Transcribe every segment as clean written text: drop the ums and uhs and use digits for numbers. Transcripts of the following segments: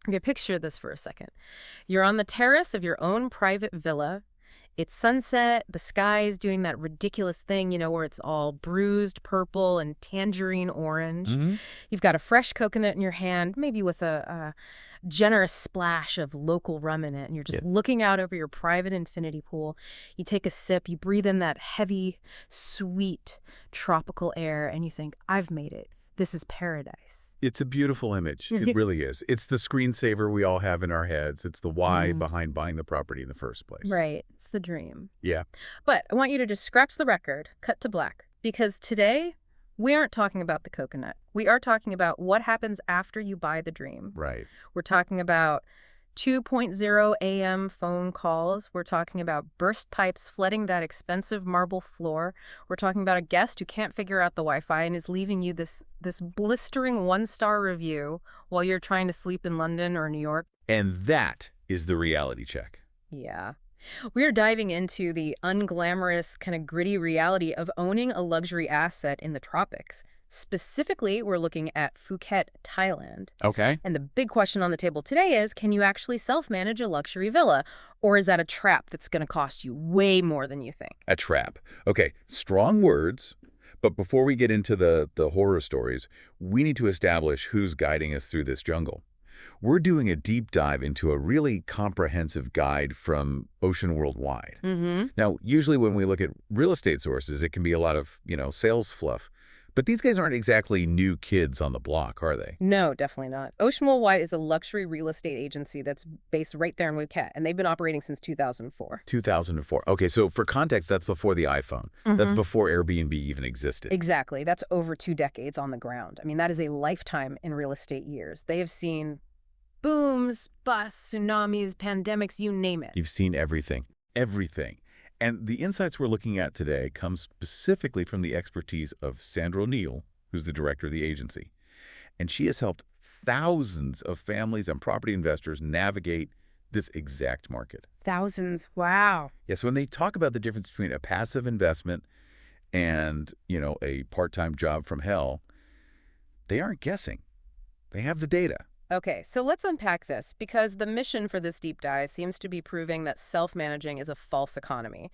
Okay, picture this for a second. You're on the terrace of your own private villa. It's sunset, the sky is doing that ridiculous thing, where it's all bruised purple and tangerine orange. Hmm. You've got a fresh coconut in your hand, maybe with a generous splash of local rum in it, and you're Yeah. just looking out over your private infinity pool. You take a sip, you breathe in that heavy, sweet, tropical air, and you think, I've made it. This is paradise. It's a beautiful image. It really is. It's the screensaver we all have in our heads. It's the why Mm, behind buying the property in the first place. right, it's the dream. Yeah, But I want you to just scratch the record, cut to black, because today we aren't talking about the coconut. We are talking about what happens after you buy the dream. right. We're talking about 2.0 a.m. phone calls. We're talking about burst pipes flooding that expensive marble floor. We're talking about a guest who can't figure out the Wi-Fi and is leaving you this blistering one-star review while you're trying to sleep in London or New York. And that is the reality check. Yeah. We're diving into the unglamorous, kind of gritty reality of owning a luxury asset in the tropics. Specifically, we're looking at Phuket, Thailand. Okay. And the big question on the table today is, can you actually self-manage a luxury villa? Or is that a trap that's going to cost you way more than you think? A trap. Okay, strong words. But before we get into the horror stories, we need to establish who's guiding us through this jungle. We're doing a deep dive into a really comprehensive guide from Ocean Worldwide. Mm-hmm. Now, usually when we look at real estate sources, it can be a lot of, sales fluff. But these guys aren't exactly new kids on the block, are they? No, definitely not. Ocean Worldwide is a luxury real estate agency that's based right there in Phuket, and they've been operating since 2004. 2004. Okay, so for context, that's before the iPhone. That's Mm-hmm. before Airbnb even existed. Exactly. That's over 2 decades on the ground. I mean, that is a lifetime in real estate years. They have seen booms, busts, tsunamis, pandemics, you name it. You've seen everything. Everything. And the insights we're looking at today come specifically from the expertise of Sandra O'Neill, who's the director of the agency. And she has helped thousands of families and property investors navigate this exact market. Thousands. Wow. Yes, when they talk about the difference between a passive investment and, a part-time job from hell, they aren't guessing. They have the data. Okay, so let's unpack this, because the mission for this deep dive seems to be proving that self-managing is a false economy.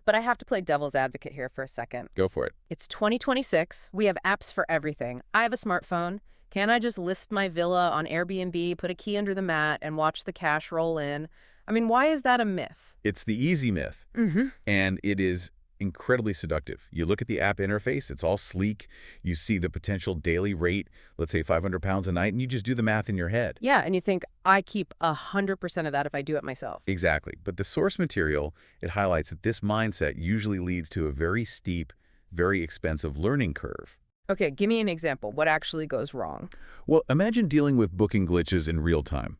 But I have to play devil's advocate here for a second. Go for it. It's 2026. We have apps for everything. I have a smartphone. Can't I just list my villa on Airbnb, put a key under the mat, and watch the cash roll in? I mean, why is that a myth? It's the easy myth, Mm-hmm. and it is incredibly seductive. You look at the app interface, it's all sleek. You see the potential daily rate, let's say 500 pounds a night, and you just do the math in your head. Yeah, and you think, I keep 100% of that if I do it myself. Exactly. But the source material, it highlights that this mindset usually leads to a very steep, very expensive learning curve. Okay, give me an example. What actually goes wrong? Well, imagine dealing with booking glitches in real time.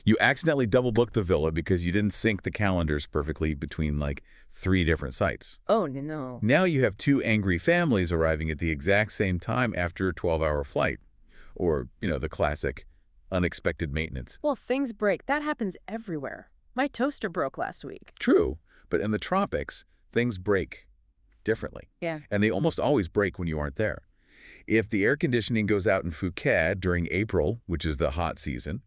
You accidentally double-booked the villa because you didn't sync the calendars perfectly between, 3 different sites. Oh, no. Now you have 2 angry families arriving at the exact same time after a 12-hour flight. Or, the classic unexpected maintenance. Well, things break. That happens everywhere. My toaster broke last week. True, but in the tropics, things break differently. Yeah. And they almost always break when you aren't there. If the air conditioning goes out in Phuket during April, which is the hot season,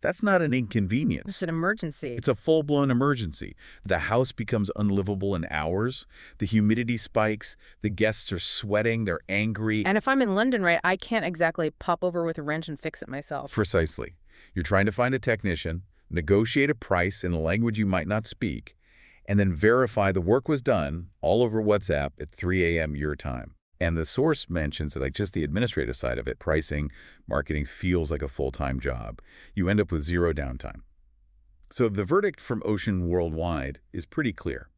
that's not an inconvenience. It's an emergency. It's a full-blown emergency. The house becomes unlivable in hours. The humidity spikes. The guests are sweating. They're angry. And if I'm in London, right, I can't exactly pop over with a wrench and fix it myself. Precisely. You're trying to find a technician, negotiate a price in a language you might not speak, and then verify the work was done all over WhatsApp at 3 a.m. your time. And the source mentions that just the administrative side of it, pricing, marketing, feels like a full-time job. You end up with 0 downtime. So the verdict from Ocean Worldwide is pretty clear.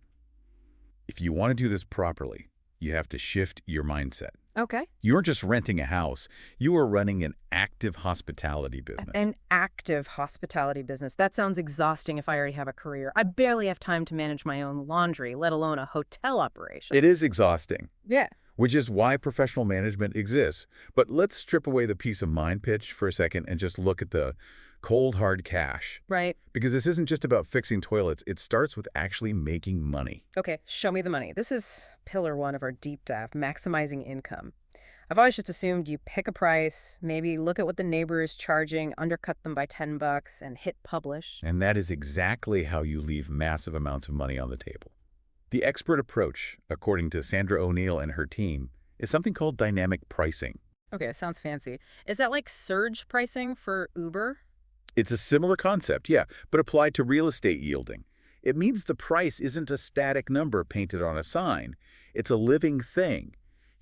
If you want to do this properly, you have to shift your mindset. Okay. You aren't just renting a house. You are running an active hospitality business. An active hospitality business. That sounds exhausting if I already have a career. I barely have time to manage my own laundry, let alone a hotel operation. It is exhausting. Yeah. Which is why professional management exists. But let's strip away the peace of mind pitch for a second and just look at the cold, hard cash. Right. Because this isn't just about fixing toilets. It starts with actually making money. Okay, show me the money. This is pillar 1 of our deep dive, maximizing income. I've always just assumed you pick a price, maybe look at what the neighbor is charging, undercut them by $10, and hit publish. And that is exactly how you leave massive amounts of money on the table. The expert approach, according to Sandra O'Neill and her team, is something called dynamic pricing. Okay, sounds fancy. Is that like surge pricing for Uber? It's a similar concept, yeah, but applied to real estate yielding. It means the price isn't a static number painted on a sign. It's a living thing.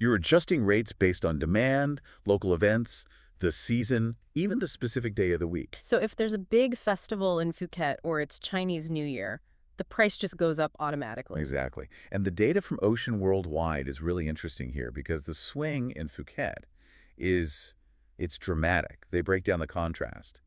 You're adjusting rates based on demand, local events, the season, even the specific day of the week. So if there's a big festival in Phuket or it's Chinese New Year, the price just goes up automatically. Exactly. And the data from Ocean Worldwide is really interesting here because the swing in Phuket it's dramatic. They break down the contrast.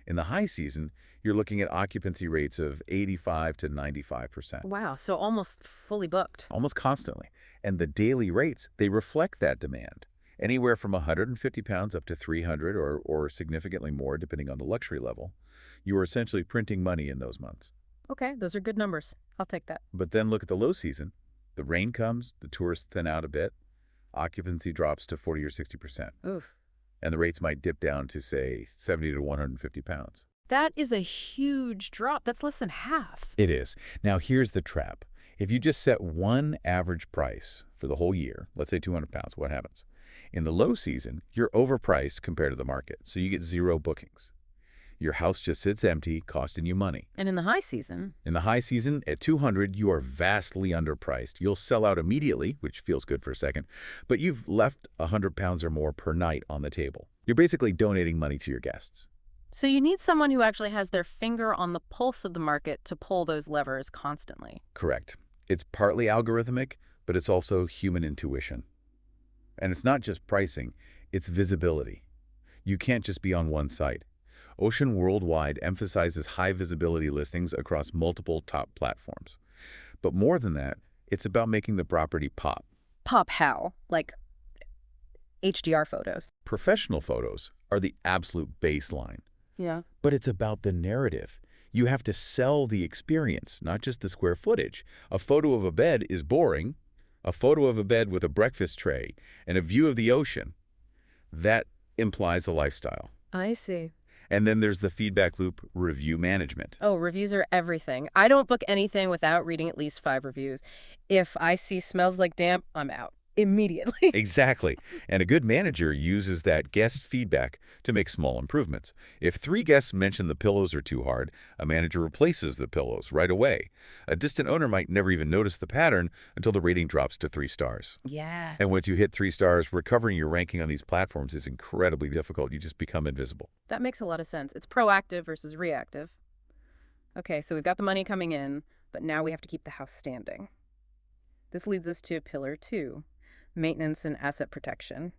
In the high season, you're looking at occupancy rates of 85 to 95%. Wow, so almost fully booked. Almost constantly. And the daily rates, they reflect that demand. Anywhere from 150 pounds up to 300 or significantly more, depending on the luxury level. You are essentially printing money in those months. Okay, those are good numbers. I'll take that. But then look at the low season. The rain comes, the tourists thin out a bit, occupancy drops to 40 or 60%. Oof. And the rates might dip down to, say, 70 to 150 pounds. That is a huge drop. That's less than half. It is. Now, here's the trap. If you just set one average price for the whole year, let's say 200 pounds, what happens? In the low season, you're overpriced compared to the market, so you get zero bookings. Your house just sits empty, costing you money. And in the high season? In the high season, at 200, you are vastly underpriced. You'll sell out immediately, which feels good for a second, but you've left 100 pounds or more per night on the table. You're basically donating money to your guests. So you need someone who actually has their finger on the pulse of the market to pull those levers constantly. Correct. It's partly algorithmic, but it's also human intuition. And it's not just pricing, it's visibility. You can't just be on one site. Ocean Worldwide emphasizes high visibility listings across multiple top platforms. But more than that, it's about making the property pop. Pop how? Like HDR photos. Professional photos are the absolute baseline. Yeah. But it's about the narrative. You have to sell the experience, not just the square footage. A photo of a bed is boring. A photo of a bed with a breakfast tray and a view of the ocean, that implies a lifestyle. I see. And then there's the feedback loop review management. Oh, reviews are everything. I don't book anything without reading at least 5 reviews. If I see smells like damp, I'm out immediately. Exactly. And a good manager uses that guest feedback to make small improvements. If 3 guests mention the pillows are too hard, a manager replaces the pillows right away. A distant owner might never even notice the pattern until the rating drops to 3 stars. Yeah. And once you hit 3 stars, recovering your ranking on these platforms is incredibly difficult. You just become invisible. That makes a lot of sense. It's proactive versus reactive. Okay, so we've got the money coming in, but now we have to keep the house standing. This leads us to pillar 2. Maintenance and asset protection.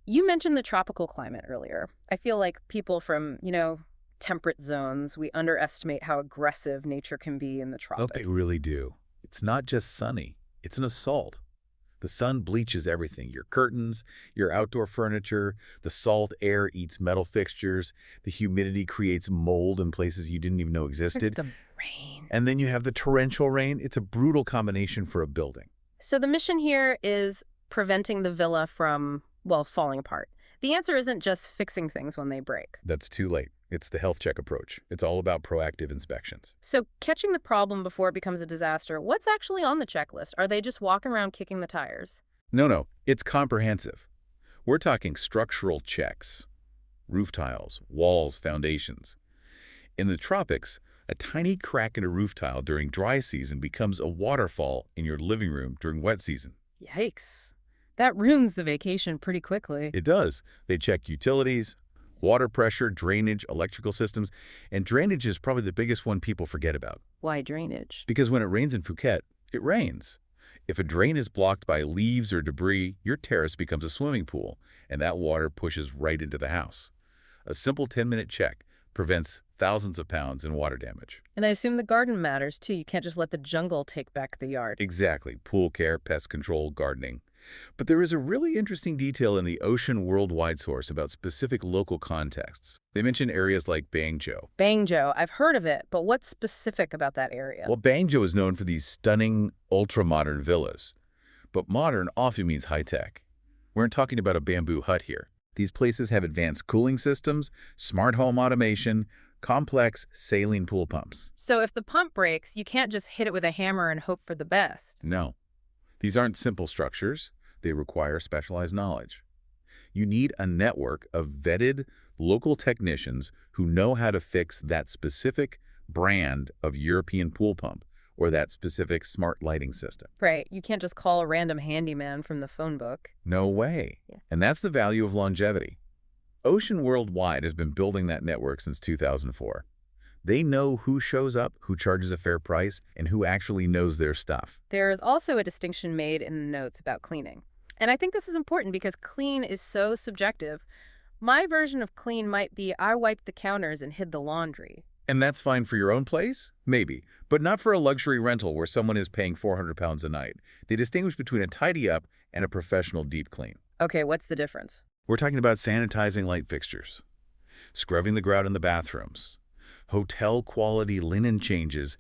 You mentioned the tropical climate earlier. I feel like people from, temperate zones, we underestimate how aggressive nature can be in the Oh, tropics. they really do. It's not just sunny. It's an assault. The sun bleaches everything. Your curtains, your outdoor furniture, the salt air eats metal fixtures, the humidity creates mold in places you didn't even know There's existed. the rain. And then you have the torrential rain. It's a brutal combination for a building. So the mission here is preventing the villa from, falling apart. The answer isn't just fixing things when they break. That's too late. It's the health check approach. It's all about proactive inspections. So catching the problem before it becomes a disaster, what's actually on the checklist? Are they just walking around kicking the tires? No, it's comprehensive. We're talking structural checks. Roof tiles, walls, foundations. In the tropics, a tiny crack in a roof tile during dry season becomes a waterfall in your living room during wet season. Yikes. That ruins the vacation pretty quickly. It does. They check utilities, water pressure, drainage, electrical systems, and drainage is probably the biggest one people forget about. Why drainage? Because when it rains in Phuket, it rains. If a drain is blocked by leaves or debris, your terrace becomes a swimming pool, and that water pushes right into the house. A simple 10-minute check prevents thousands of pounds in water damage. And I assume the garden matters, too. You can't just let the jungle take back the yard. Exactly. Pool care, pest control, gardening. But there is a really interesting detail in the Ocean Worldwide source about specific local contexts. They mention areas like Bangzhou. Bangzhou, I've heard of it, but what's specific about that area? Well, Bangzhou is known for these stunning, ultra-modern villas. But modern often means high-tech. We aren't talking about a bamboo hut here. These places have advanced cooling systems, smart home automation, complex saline pool pumps. So if the pump breaks, you can't just hit it with a hammer and hope for the best. No, these aren't simple structures. They require specialized knowledge. You need a network of vetted local technicians who know how to fix that specific brand of European pool pump or that specific smart lighting system. Right. You can't just call a random handyman from the phone book. No way. Yeah. And that's the value of longevity. Ocean Worldwide has been building that network since 2004. They know who shows up, who charges a fair price, and who actually knows their stuff. There is also a distinction made in the notes about cleaning. And I think this is important because clean is so subjective. My version of clean might be I wiped the counters and hid the laundry. And that's fine for your own place? Maybe. But not for a luxury rental where someone is paying £400 a night. They distinguish between a tidy up and a professional deep clean. Okay, what's the difference? We're talking about sanitizing light fixtures, scrubbing the grout in the bathrooms, hotel-quality linen changes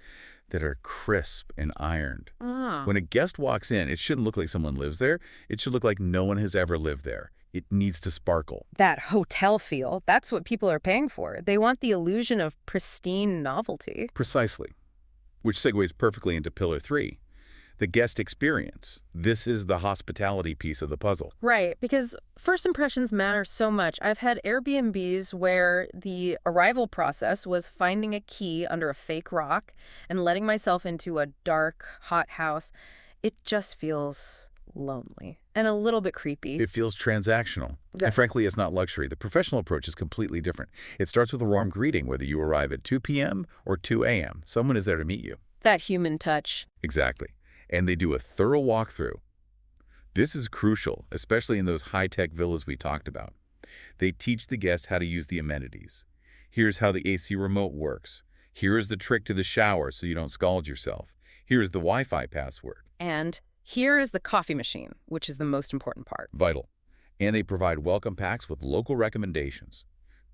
that are crisp and ironed. Ah. When a guest walks in, it shouldn't look like someone lives there. It should look like no one has ever lived there. It needs to sparkle. That hotel feel, that's what people are paying for. They want the illusion of pristine novelty. Precisely. Which segues perfectly into Pillar 3, the guest experience. This is the hospitality piece of the puzzle. Right, because first impressions matter so much. I've had Airbnbs where the arrival process was finding a key under a fake rock and letting myself into a dark, hot house. It just feels lonely and a little bit creepy. It feels transactional. Yeah. And frankly, it's not luxury. The professional approach is completely different. It starts with a warm greeting, whether you arrive at 2 p.m. or 2 a.m. Someone is there to meet you. That human touch. Exactly. And they do a thorough walkthrough. This is crucial, especially in those high-tech villas we talked about. They teach the guests how to use the amenities. Here's how the AC remote works. Here's the trick to the shower so you don't scald yourself. Here's the Wi-Fi password. And here is the coffee machine, which is the most important part. Vital. And they provide welcome packs with local recommendations.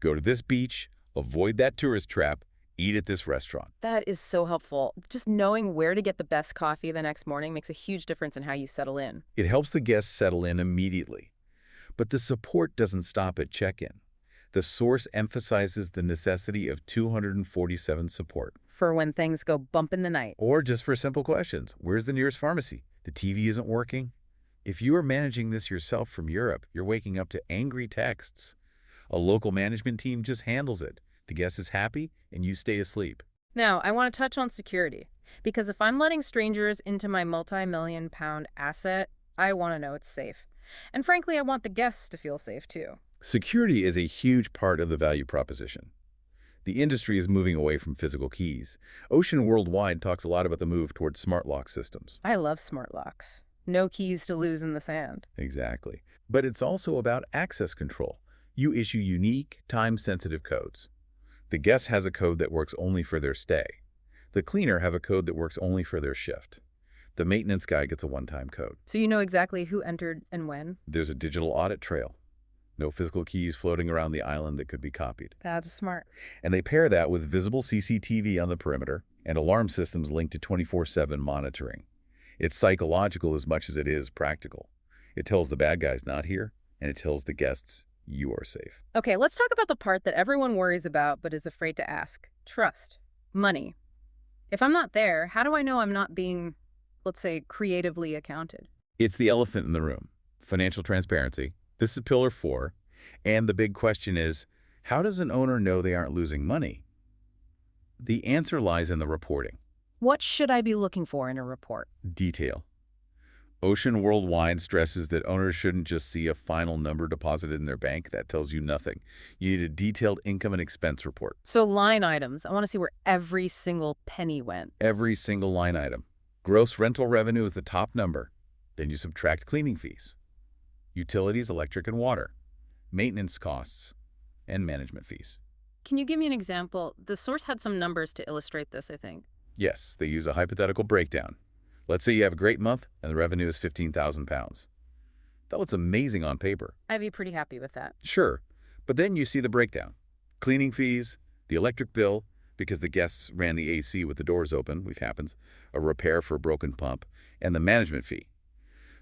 Go to this beach, avoid that tourist trap, eat at this restaurant. That is so helpful. Just knowing where to get the best coffee the next morning makes a huge difference in how you settle in. It helps the guests settle in immediately. But the support doesn't stop at check-in. The source emphasizes the necessity of 247 support. For when things go bump in the night. Or just for simple questions. Where's the nearest pharmacy? The TV isn't working? If you are managing this yourself from Europe, you're waking up to angry texts. A local management team just handles it. The guest is happy, and you stay asleep. Now, I want to touch on security. Because if I'm letting strangers into my multi-million-pound asset, I want to know it's safe. And frankly, I want the guests to feel safe too. Security is a huge part of the value proposition. The industry is moving away from physical keys. Ocean Worldwide talks a lot about the move towards smart lock systems. I love smart locks. No keys to lose in the sand. Exactly. But it's also about access control. You issue unique, time-sensitive codes. The guest has a code that works only for their stay. The cleaner have a code that works only for their shift. The maintenance guy gets a one-time code. So you know exactly who entered and when? There's a digital audit trail. No physical keys floating around the island that could be copied. That's smart. And they pair that with visible CCTV on the perimeter and alarm systems linked to 24/7 monitoring. It's psychological as much as it is practical. It tells the bad guys not here, and it tells the guests you are safe. Okay, let's talk about the part that everyone worries about but is afraid to ask. Trust. Money. If I'm not there, how do I know I'm not being, let's say, creatively accounted? It's the elephant in the room. Financial transparency. This is Pillar 4. And the big question is, how does an owner know they aren't losing money? The answer lies in the reporting. What should I be looking for in a report? Detail. Ocean Worldwide stresses that owners shouldn't just see a final number deposited in their bank. That tells you nothing. You need a detailed income and expense report. So line items. I want to see where every single penny went. Every single line item. Gross rental revenue is the top number. Then you subtract cleaning fees, utilities, electric and water, maintenance costs, and management fees. Can you give me an example? The source had some numbers to illustrate this, I think. Yes, they use a hypothetical breakdown. Let's say you have a great month and the revenue is £15,000. That looks amazing on paper. I'd be pretty happy with that. Sure, but then you see the breakdown. Cleaning fees, the electric bill, because the guests ran the AC with the doors open, which happens, a repair for a broken pump, and the management fee.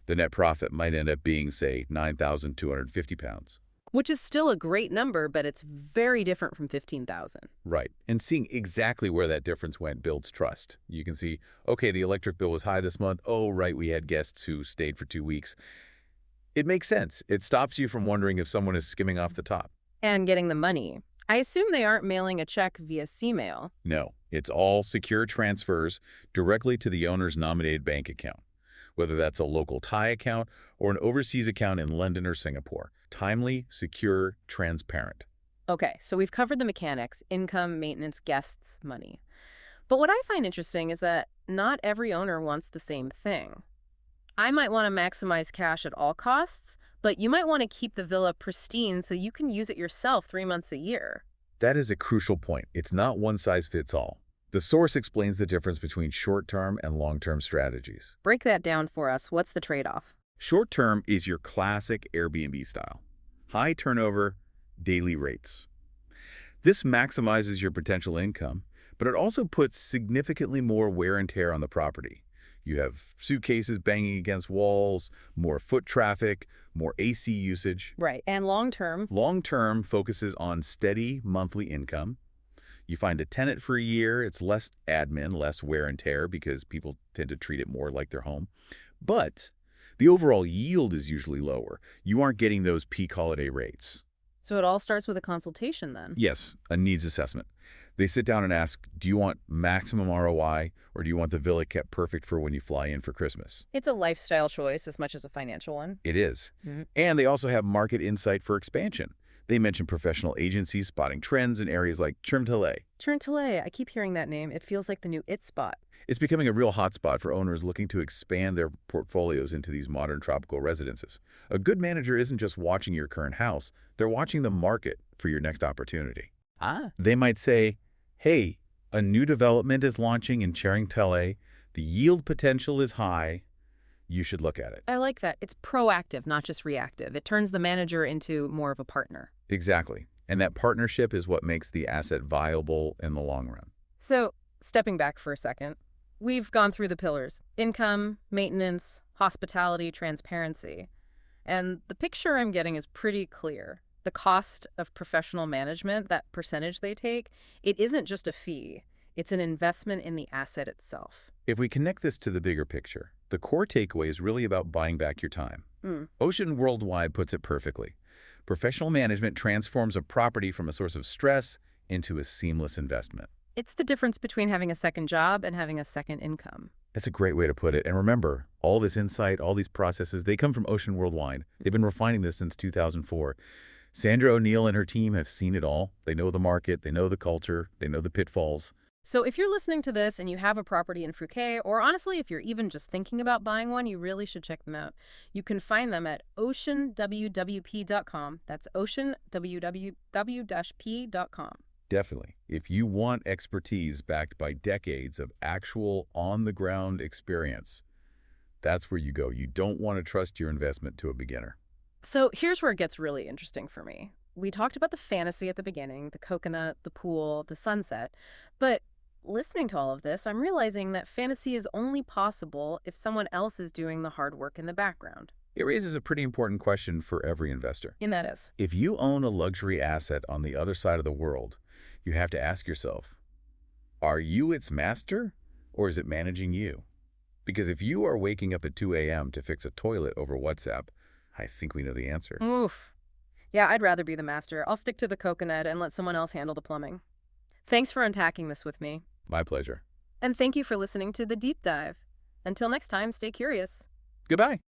The net profit might end up being, say, 9,250 pounds. Which is still a great number, but it's very different from 15,000. Right. And seeing exactly where that difference went builds trust. You can see, okay, the electric bill was high this month. Oh, right, we had guests who stayed for 2 weeks. It makes sense. It stops you from wondering if someone is skimming off the top. And getting the money. I assume they aren't mailing a check via C-mail. No, it's all secure transfers directly to the owner's nominated bank account, whether that's a local Thai account or an overseas account in London or Singapore. Timely, secure, transparent. Okay, so we've covered the mechanics, income, maintenance, guests, money. But what I find interesting is that not every owner wants the same thing. I might want to maximize cash at all costs, but you might want to keep the villa pristine so you can use it yourself 3 months a year. That is a crucial point. It's not one size fits all. The source explains the difference between short-term and long-term strategies. Break that down for us. What's the trade-off? Short-term is your classic Airbnb style. High turnover, daily rates. This maximizes your potential income, but it also puts significantly more wear and tear on the property. You have suitcases banging against walls, more foot traffic, more AC usage. Right, and long-term? Long-term focuses on steady monthly income. You find a tenant for a year, it's less admin, less wear and tear because people tend to treat it more like their home. But the overall yield is usually lower. You aren't getting those peak holiday rates. So it all starts with a consultation then? Yes, a needs assessment. They sit down and ask, do you want maximum ROI or do you want the villa kept perfect for when you fly in for Christmas? It's a lifestyle choice as much as a financial one. It is. Mhm. And they also have market insight for expansion. They mention professional agencies spotting trends in areas like Chimtale. Chimtale, I keep hearing that name. It feels like the new it spot. It's becoming a real hotspot for owners looking to expand their portfolios into these modern tropical residences. A good manager isn't just watching your current house, they're watching the market for your next opportunity. They might say, hey, a new development is launching in Chimtale. The yield potential is high. You should look at it. I like that. It's proactive, not just reactive. It turns the manager into more of a partner. Exactly. And that partnership is what makes the asset viable in the long run. So, stepping back for a second, we've gone through the pillars: income, maintenance, hospitality, transparency. And the picture I'm getting is pretty clear. The cost of professional management, that percentage they take, it isn't just a fee. It's an investment in the asset itself. If we connect this to the bigger picture, the core takeaway is really about buying back your time. Ocean Worldwide puts it perfectly. Professional management transforms a property from a source of stress into a seamless investment. It's the difference between having a second job and having a second income. That's a great way to put it. And remember, all this insight, all these processes, they come from Ocean Worldwide. They've been refining this since 2004. Sandra O'Neill and her team have seen it all. They know the market, they know the culture, they know the pitfalls. So if you're listening to this and you have a property in Phuket, or honestly, if you're even just thinking about buying one, you really should check them out. You can find them at oceanwwp.com. That's oceanwwp.com. Definitely. If you want expertise backed by decades of actual on-the-ground experience, that's where you go. You don't want to trust your investment to a beginner. So here's where it gets really interesting for me. We talked about the fantasy at the beginning, the coconut, the pool, the sunset, but listening to all of this, I'm realizing that fantasy is only possible if someone else is doing the hard work in the background. It raises a pretty important question for every investor. And that is, If you own a luxury asset on the other side of the world, you have to ask yourself, are you its master or is it managing you? Because if you are waking up at 2 a.m. to fix a toilet over WhatsApp, I think we know the answer. oof. Yeah, I'd rather be the master. I'll stick to the coconut and let someone else handle the plumbing. Thanks for unpacking this with me. My pleasure. And thank you for listening to The Deep Dive. Until next time, stay curious. Goodbye.